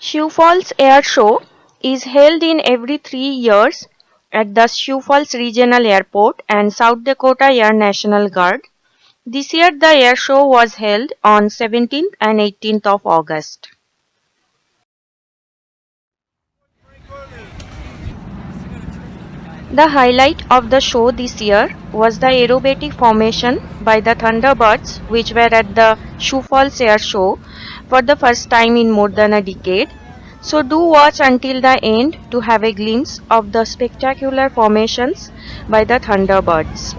Sioux Falls Airshow is held in every 3 years at the Sioux Falls Regional Airport and South Dakota Air National Guard. This year the airshow was held on 17th and 18th of August. The highlight of the show this year was the aerobatic formation by the Thunderbirds, which were at the Sioux Falls Airshow for the first time in more than a decade. So do watch until the end to have a glimpse of the spectacular formations by the Thunderbirds.